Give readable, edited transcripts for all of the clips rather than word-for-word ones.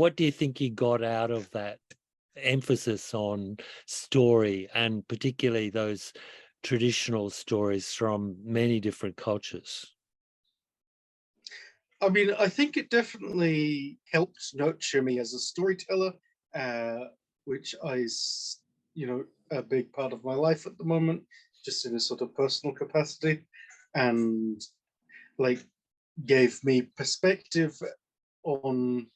What do you think you got out of that emphasis on story, and particularly those traditional stories from many different cultures? I mean, I think it definitely helped nurture me as a storyteller, which is, a big part of my life at the moment, just in a sort of personal capacity, and like gave me perspective on,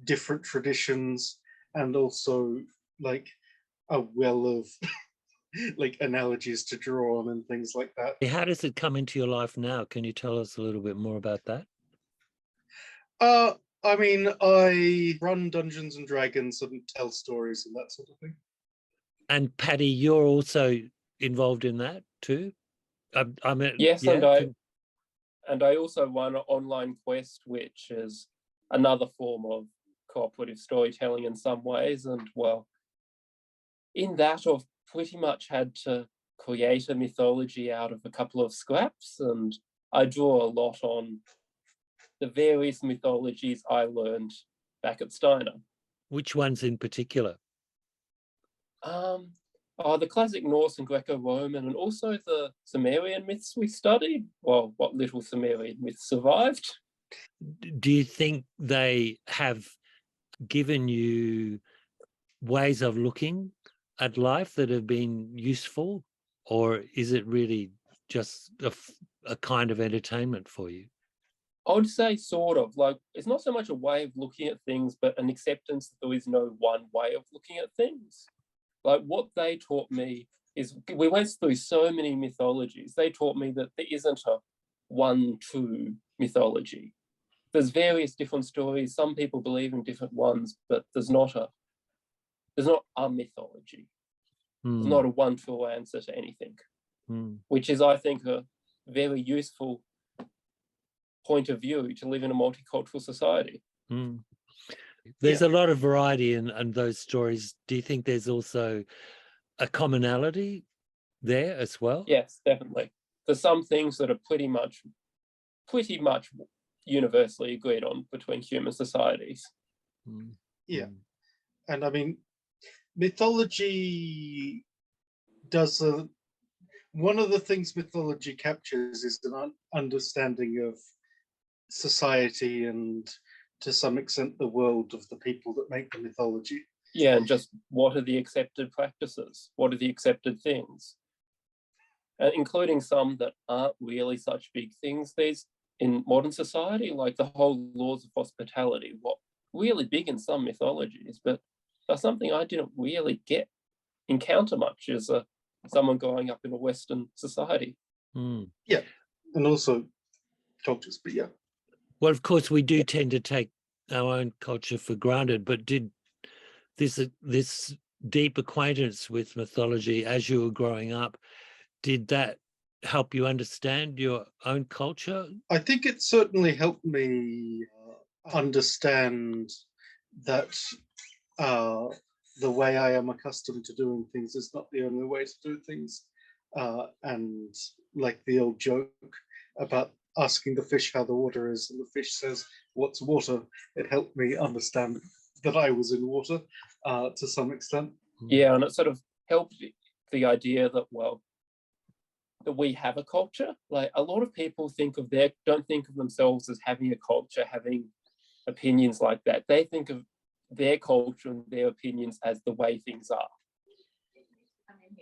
different traditions, and also like a well of like analogies to draw on and things like that. How does it come into your life now? Can you tell us a little bit more about that? Uh, I mean, I run Dungeons and Dragons and tell stories and that sort of thing. And Paddy, you're also involved in that too? I mean, Yes, yeah. and I also run an online quest, which is another form of cooperative storytelling in some ways. And well, in that I've pretty much had to create a mythology out of a couple of scraps, and I draw a lot on the various mythologies I learned back at Steiner. Which ones in particular? The classic Norse and Greco-Roman, and also the Sumerian myths we studied. Well, what little Sumerian myths survived. Do you think they have given you ways of looking at life that have been useful, or is it really just a kind of entertainment for you? I would say sort of. Like, it's not so much a way of looking at things, but an acceptance that there is no one way of looking at things. Like, what they taught me is, we went through so many mythologies. They taught me that there isn't a one true mythology. There's various different stories. Some people believe in different ones, but there's not a mythology. There's not a one true answer to anything, which is, I think, a very useful point of view to live in a multicultural society. There's a lot of variety in those stories. Do you think there's also a commonality there as well? Yes, definitely. There's some things that are pretty much universally agreed on between human societies. Yeah. And I mean, mythology does one of the things mythology captures is an understanding of society and, to some extent, the world of the people that make the mythology. Yeah, and just what are the accepted practices? What are the accepted things? Including some that aren't really such big things in modern society, like the whole laws of hospitality, what really big in some mythologies, but that's something I didn't really encounter much as someone growing up in a Western society. Yeah, and also cultures, but yeah. Well, of course, we do tend to take our own culture for granted, but did this deep acquaintance with mythology as you were growing up, did that help you understand your own culture? I think it certainly helped me understand that the way I am accustomed to doing things is not the only way to do things. And like the old joke about asking the fish how the water is, and the fish says, "What's water?" It helped me understand that I was in water to some extent. Yeah, and it sort of helped the idea that, well, that we have a culture. Like, a lot of people don't think of themselves as having a culture, having opinions like that. They think of their culture and their opinions as the way things are.